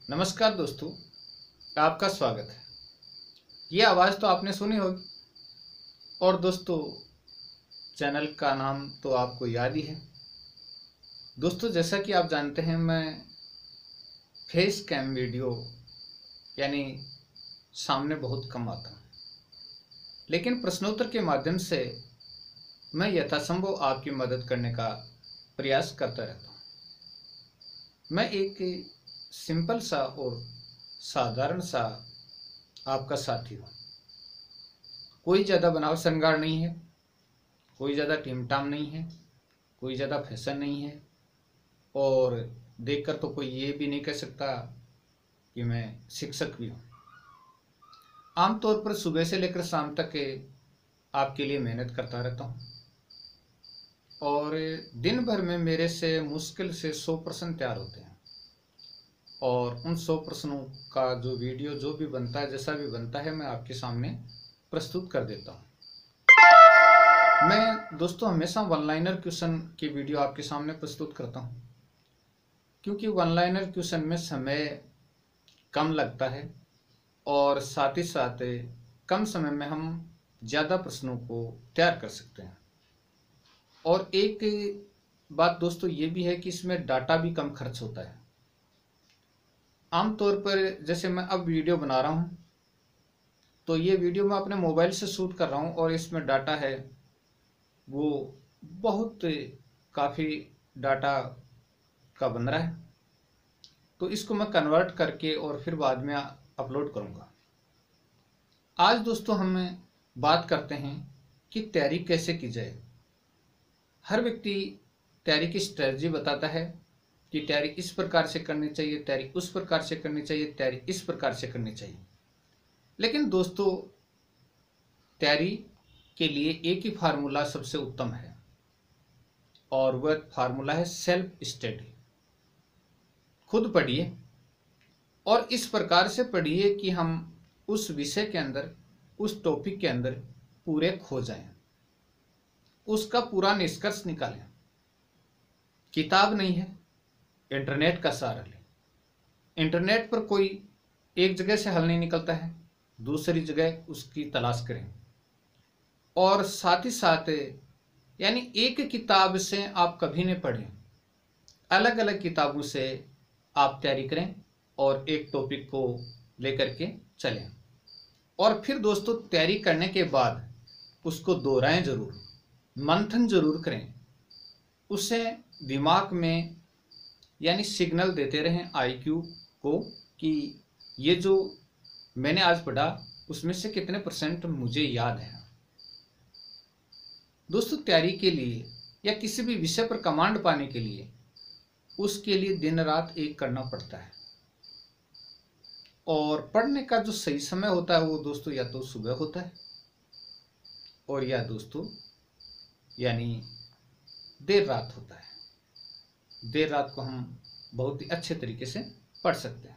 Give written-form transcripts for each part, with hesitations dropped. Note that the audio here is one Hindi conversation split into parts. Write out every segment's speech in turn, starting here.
नमस्कार दोस्तों, आपका स्वागत है। ये आवाज़ तो आपने सुनी होगी और दोस्तों चैनल का नाम तो आपको याद ही है। दोस्तों जैसा कि आप जानते हैं, मैं फेस कैम वीडियो यानी सामने बहुत कम आता हूँ, लेकिन प्रश्नोत्तर के माध्यम से मैं यथासंभव आपकी मदद करने का प्रयास करता रहता हूँ। मैं एक सिंपल सा और साधारण सा आपका साथी हूँ। कोई ज़्यादा बनाव श्रृंगार नहीं है, कोई ज़्यादा टीमटाम नहीं है, कोई ज़्यादा फैशन नहीं है और देखकर तो कोई ये भी नहीं कह सकता कि मैं शिक्षक भी हूँ। आमतौर पर सुबह से लेकर शाम तक आपके लिए मेहनत करता रहता हूँ और दिन भर में मेरे से मुश्किल से 100 प्रश्न तैयार होते हैं और उन 100 प्रश्नों का जो वीडियो जो भी बनता है, जैसा भी बनता है, मैं आपके सामने प्रस्तुत कर देता हूँ। मैं दोस्तों हमेशा वन लाइनर क्वेश्चन की वीडियो आपके सामने प्रस्तुत करता हूँ, क्योंकि वन लाइनर क्वेश्चन में समय कम लगता है और साथ ही साथ कम समय में हम ज़्यादा प्रश्नों को तैयार कर सकते हैं। और एक बात दोस्तों ये भी है कि इसमें डाटा भी कम खर्च होता है। आमतौर पर जैसे मैं अब वीडियो बना रहा हूँ तो ये वीडियो मैं अपने मोबाइल से शूट कर रहा हूँ और इसमें डाटा है वो बहुत काफ़ी डाटा का बन रहा है, तो इसको मैं कन्वर्ट करके और फिर बाद में अपलोड करूँगा। आज दोस्तों हम बात करते हैं कि तैयारी कैसे की जाए। हर व्यक्ति तैयारी की स्ट्रेटजी बताता है कि तैयारी इस प्रकार से करनी चाहिए, तैयारी उस प्रकार से करनी चाहिए, तैयारी इस प्रकार से करनी चाहिए। लेकिन दोस्तों तैयारी के लिए एक ही फार्मूला सबसे उत्तम है और वह फार्मूला है सेल्फ स्टडी। खुद पढ़िए और इस प्रकार से पढ़िए कि हम उस विषय के अंदर, उस टॉपिक के अंदर पूरे खो जाएं, उसका पूरा निष्कर्ष निकालें। किताब नहीं है, इंटरनेट का सहारा लें। इंटरनेट पर कोई एक जगह से हल नहीं निकलता है, दूसरी जगह उसकी तलाश करें। और साथ ही साथ यानी एक किताब से आप कभी नहीं पढ़ें, अलग अलग किताबों से आप तैयारी करें और एक टॉपिक को लेकर के चलें। और फिर दोस्तों तैयारी करने के बाद उसको दोहराएं जरूर, मंथन जरूर करें, उसे दिमाग में यानी सिग्नल देते रहें आईक्यू को कि ये जो मैंने आज पढ़ा उसमें से कितने % मुझे याद है। दोस्तों तैयारी के लिए या किसी भी विषय पर कमांड पाने के लिए उसके लिए दिन रात एक करना पड़ता है। और पढ़ने का जो सही समय होता है वो दोस्तों या तो सुबह होता है और या दोस्तों यानी देर रात होता है। देर रात को हम बहुत ही अच्छे तरीके से पढ़ सकते हैं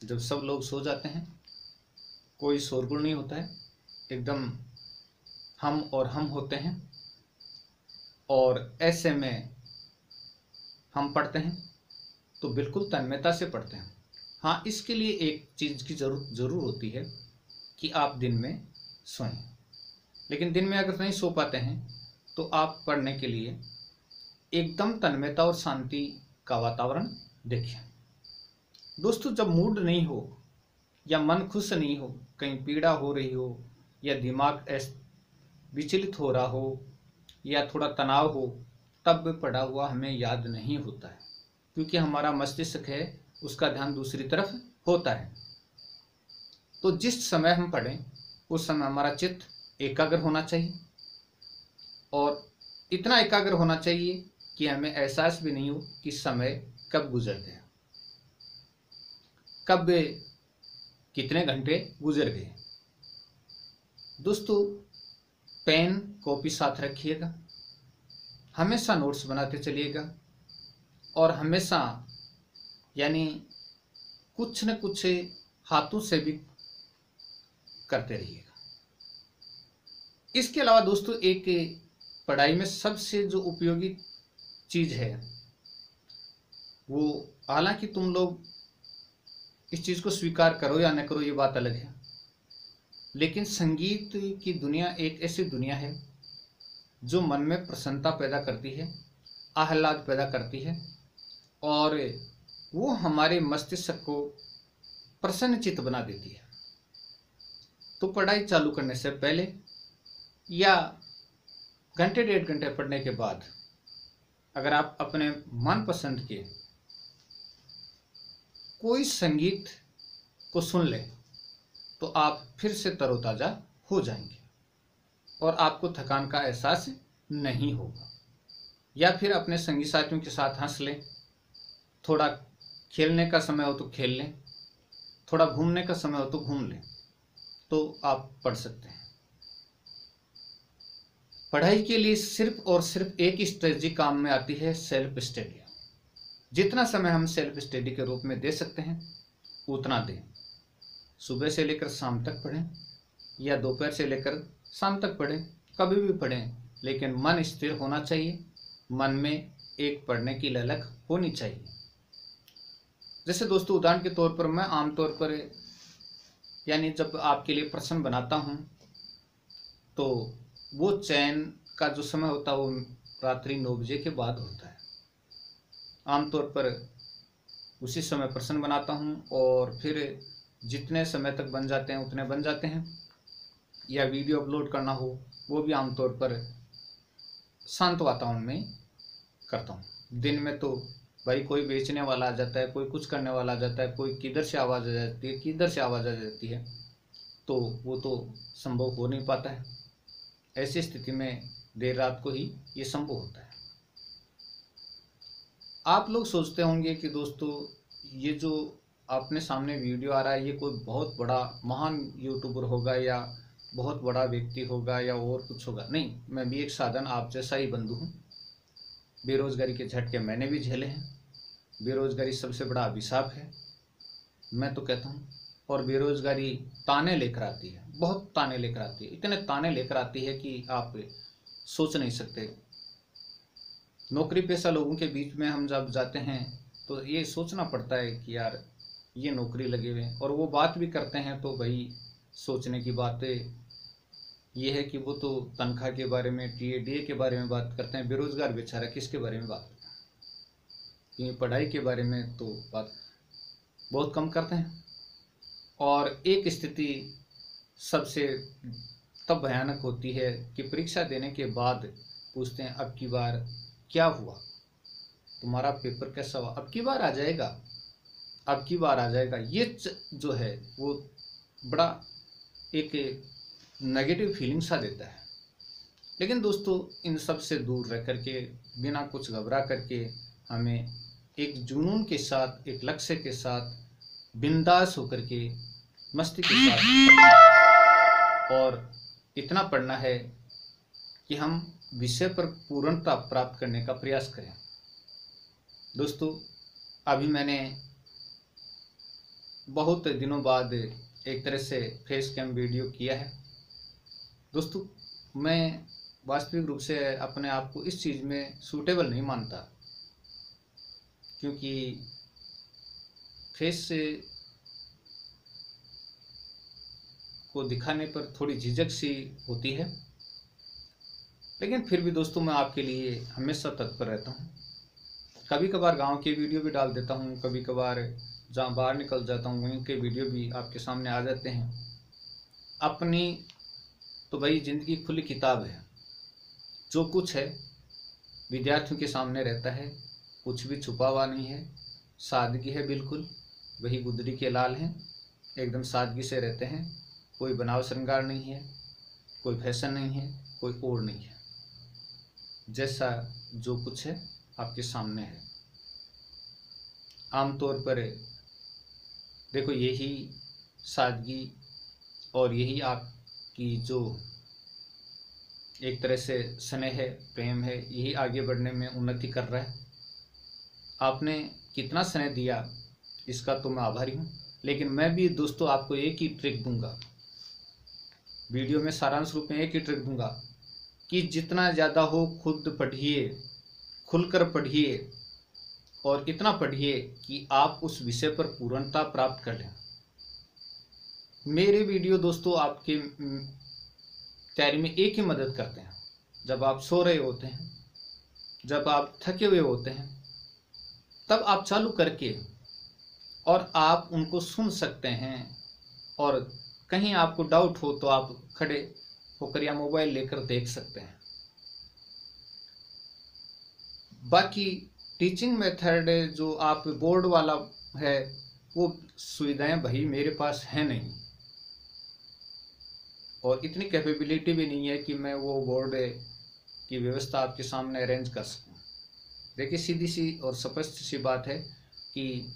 जब सब लोग सो जाते हैं, कोई शोरगुल नहीं होता है, एकदम हम और हम होते हैं और ऐसे में हम पढ़ते हैं तो बिल्कुल तन्मयता से पढ़ते हैं। हाँ, इसके लिए एक चीज़ की ज़रूर होती है कि आप दिन में सोएं। लेकिन दिन में अगर नहीं सो पाते हैं तो आप पढ़ने के लिए एकदम तन्मयता और शांति का वातावरण देखिए। दोस्तों जब मूड नहीं हो या मन खुश नहीं हो, कहीं पीड़ा हो रही हो या दिमाग विचलित हो रहा हो या थोड़ा तनाव हो, तब पढ़ा हुआ हमें याद नहीं होता है, क्योंकि हमारा मस्तिष्क है उसका ध्यान दूसरी तरफ होता है। तो जिस समय हम पढ़ें उस समय हमारा चित्त एकाग्र होना चाहिए और इतना एकाग्र होना चाहिए कि हमें एहसास भी नहीं हो कि समय कब गुजर गया, कब कितने घंटे गुजर गए। दोस्तों पेन कॉपी साथ रखिएगा, हमेशा नोट्स बनाते चलिएगा और हमेशा यानी कुछ न कुछ हाथों से भी करते रहिएगा। इसके अलावा दोस्तों एक पढ़ाई में सबसे जो उपयोगी चीज़ है वो, हालांकि तुम लोग इस चीज़ को स्वीकार करो या न करो, ये बात अलग है, लेकिन संगीत की दुनिया एक ऐसी दुनिया है जो मन में प्रसन्नता पैदा करती है, आह्लाद पैदा करती है, और वो हमारे मस्तिष्क को प्रसन्नचित्त बना देती है। तो पढ़ाई चालू करने से पहले या घंटे 1.5 घंटे पढ़ने के बाद अगर आप अपने मनपसंद के कोई संगीत को सुन लें तो आप फिर से तरोताज़ा हो जाएंगे और आपको थकान का एहसास नहीं होगा। या फिर अपने संगी साथियों के साथ हंस लें, थोड़ा खेलने का समय हो तो खेल लें, थोड़ा घूमने का समय हो तो घूम लें, तो आप पढ़ सकते हैं। पढ़ाई के लिए सिर्फ और सिर्फ एक ही स्ट्रेटजी काम में आती है, सेल्फ स्टडी। जितना समय हम सेल्फ स्टडी के रूप में दे सकते हैं उतना दें। सुबह से लेकर शाम तक पढ़ें या दोपहर से लेकर शाम तक पढ़ें, कभी भी पढ़ें, लेकिन मन स्थिर होना चाहिए, मन में एक पढ़ने की ललक होनी चाहिए। जैसे दोस्तों उदाहरण के तौर पर मैं आमतौर पर यानी जब आपके लिए प्रश्न बनाता हूँ तो वो चयन का जो समय होता है वो रात्रि 9 बजे के बाद होता है। आमतौर पर उसी समय प्रश्न बनाता हूँ और फिर जितने समय तक बन जाते हैं उतने बन जाते हैं। या वीडियो अपलोड करना हो वो भी आमतौर पर शांत वातावरण में करता हूँ। दिन में तो भाई कोई बेचने वाला आ जाता है, कोई कुछ करने वाला आ जाता है, कोई किधर से आवाज़ आ जाती है, किधर से आवाज़ आ जाती है, तो वो तो संभव हो नहीं पाता है। ऐसी स्थिति में देर रात को ही ये संभव होता है। आप लोग सोचते होंगे कि दोस्तों ये जो अपने सामने वीडियो आ रहा है ये कोई बहुत बड़ा महान यूट्यूबर होगा या बहुत बड़ा व्यक्ति होगा या और कुछ होगा। नहीं, मैं भी एक साधारण आप जैसा ही बंधु हूँ। बेरोजगारी के झटके मैंने भी झेले हैं। बेरोजगारी सबसे बड़ा अभिशाप है, मैं तो कहता हूँ। और बेरोजगारी ताने लेकर आती है, बहुत ताने लेकर आती है, इतने ताने लेकर आती है कि आप सोच नहीं सकते। नौकरी पेशा लोगों के बीच में हम जब जाते हैं तो ये सोचना पड़ता है कि यार ये नौकरी लगे हुए हैं, और वो बात भी करते हैं तो भाई सोचने की बातें ये है कि वो तो तनख्वाह के बारे में, टीए के बारे में बात करते हैं। बेरोजगार बेचारा किसके बारे में बात करते हैं, क्योंकि पढ़ाई के बारे में तो बात बहुत कम करते हैं। और एक स्थिति सबसे तब भयानक होती है कि परीक्षा देने के बाद पूछते हैं अब की बार क्या हुआ, तुम्हारा पेपर कैसा हुआ, अब की बार आ जाएगा, अब की बार आ जाएगा। ये जो है वो बड़ा एक नेगेटिव फीलिंग सा देता है। लेकिन दोस्तों इन सब से दूर रह करके, बिना कुछ घबरा करके, हमें एक जुनून के साथ, एक लक्ष्य के साथ, बिंदास होकर के, मस्ती के साथ पढ़ना, और इतना पढ़ना है कि हम विषय पर पूर्णता प्राप्त करने का प्रयास करें। दोस्तों अभी मैंने बहुत दिनों बाद एक तरह से फेस कैम वीडियो किया है। दोस्तों मैं वास्तविक रूप से अपने आप को इस चीज़ में सूटेबल नहीं मानता, क्योंकि फेस को दिखाने पर थोड़ी झिझक सी होती है। लेकिन फिर भी दोस्तों मैं आपके लिए हमेशा तत्पर रहता हूँ। कभी कभार गांव के वीडियो भी डाल देता हूँ, कभी कभार जहाँ बाहर निकल जाता हूँ वहीं के वीडियो भी आपके सामने आ जाते हैं। अपनी तो भाई ज़िंदगी खुली किताब है, जो कुछ है विद्यार्थियों के सामने रहता है, कुछ भी छुपा हुआ नहीं है, सादगी है बिल्कुल। वही गुदड़ी के लाल हैं, एकदम सादगी से रहते हैं, कोई बनाव श्रृंगार नहीं है, कोई फैशन नहीं है, कोई और नहीं है। जैसा जो कुछ है आपके सामने है। आमतौर पर देखो यही सादगी और यही आपकी जो एक तरह से स्नेह है, प्रेम है, यही आगे बढ़ने में उन्नति कर रहा है। आपने कितना स्नेह दिया इसका तो मैं आभारी हूँ। लेकिन मैं भी दोस्तों आपको एक ही ट्रिक दूंगा, वीडियो में सारांश रूप में एक ही ट्रिक दूंगा कि जितना ज़्यादा हो खुद पढ़िए, खुलकर पढ़िए, और इतना पढ़िए कि आप उस विषय पर पूर्णता प्राप्त कर लें। मेरे वीडियो दोस्तों आपके तैयारी में एक ही मदद करते हैं। जब आप सो रहे होते हैं, जब आप थके हुए होते हैं, तब आप चालू करके और आप उनको सुन सकते हैं। और कहीं आपको डाउट हो तो आप खड़े होकर या मोबाइल लेकर देख सकते हैं। बाकी टीचिंग मेथड जो आप बोर्ड वाला है, वो सुविधाएं भाई मेरे पास है नहीं, और इतनी कैपेबिलिटी भी नहीं है कि मैं वो बोर्ड की व्यवस्था आपके सामने अरेंज कर सकूं। देखिए, सीधी सी और स्पष्ट सी बात है कि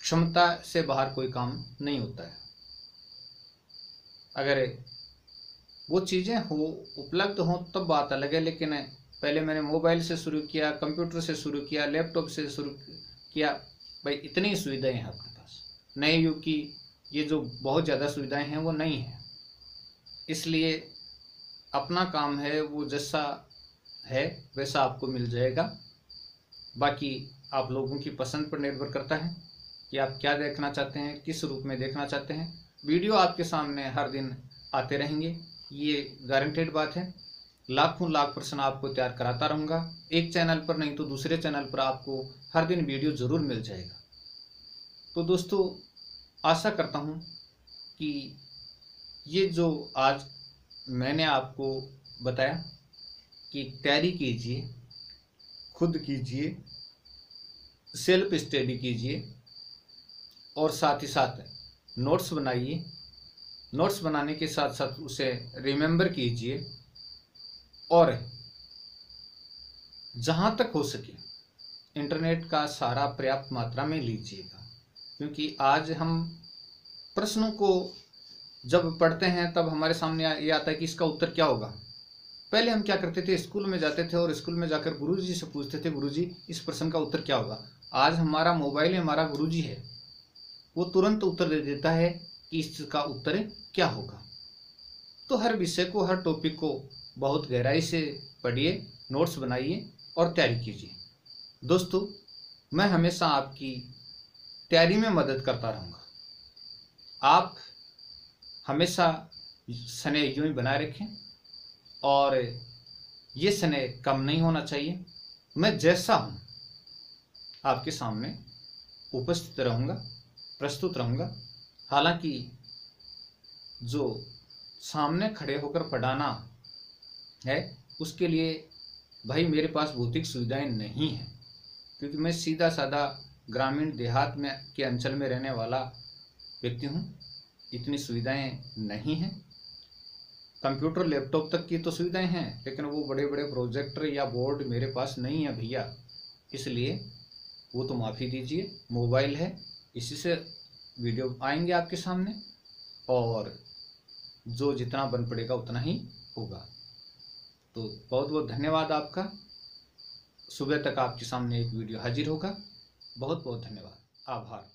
क्षमता से बाहर कोई काम नहीं होता है। अगर वो चीज़ें हो उपलब्ध हों तब बात अलग है, लेकिन पहले मैंने मोबाइल से शुरू किया, कंप्यूटर से शुरू किया, लैपटॉप से शुरू किया। भाई इतनी सुविधाएं हैं आपके पास। नए युग की ये जो बहुत ज़्यादा सुविधाएं हैं वो नहीं हैं। इसलिए अपना काम है वो जैसा है वैसा आपको मिल जाएगा। बाकी आप लोगों की पसंद पर निर्भर करता है कि आप क्या देखना चाहते हैं, किस रूप में देखना चाहते हैं। वीडियो आपके सामने हर दिन आते रहेंगे, ये गारंटेड बात है। लाखों लाख प्रश्न आपको तैयार कराता रहूँगा। एक चैनल पर नहीं तो दूसरे चैनल पर आपको हर दिन वीडियो ज़रूर मिल जाएगा। तो दोस्तों, आशा करता हूँ कि ये जो आज मैंने आपको बताया कि तैयारी कीजिए, खुद कीजिए, सेल्फ स्टडी कीजिए, और साथ ही साथ नोट्स बनाइए। नोट्स बनाने के साथ साथ उसे रिमेंबर कीजिए, और जहाँ तक हो सके इंटरनेट का सहारा पर्याप्त मात्रा में लीजिएगा। क्योंकि आज हम प्रश्नों को जब पढ़ते हैं तब हमारे सामने ये आता है कि इसका उत्तर क्या होगा। पहले हम क्या करते थे, स्कूल में जाते थे और स्कूल में जाकर गुरुजी से पूछते थे, गुरुजी इस प्रश्न का उत्तर क्या होगा। आज हमारा मोबाइल हमारा गुरुजी है, वो तुरंत उत्तर दे देता है कि इसका उत्तर क्या होगा। तो हर विषय को, हर टॉपिक को बहुत गहराई से पढ़िए, नोट्स बनाइए और तैयारी कीजिए। दोस्तों, मैं हमेशा आपकी तैयारी में मदद करता रहूँगा। आप हमेशा स्नेह यूं ही बनाए रखें, और ये स्नेह कम नहीं होना चाहिए। मैं जैसा हूँ आपके सामने उपस्थित रहूँगा, प्रस्तुत रहूँगा। हालांकि जो सामने खड़े होकर पढ़ाना है उसके लिए भाई मेरे पास भौतिक सुविधाएं नहीं हैं, क्योंकि मैं सीधा साधा ग्रामीण देहात में के अंचल में रहने वाला व्यक्ति हूँ। इतनी सुविधाएं नहीं हैं। कंप्यूटर लैपटॉप तक की तो सुविधाएं हैं, लेकिन वो बड़े बड़े प्रोजेक्टर या बोर्ड मेरे पास नहीं है भैया। इसलिए वो तो माफ़ी दीजिए, मोबाइल है, इसी से वीडियो आएंगे आपके सामने, और जो जितना बन पड़ेगा उतना ही होगा। तो बहुत बहुत धन्यवाद आपका। सुबह तक आपके सामने एक वीडियो हाजिर होगा। बहुत बहुत धन्यवाद, आभार।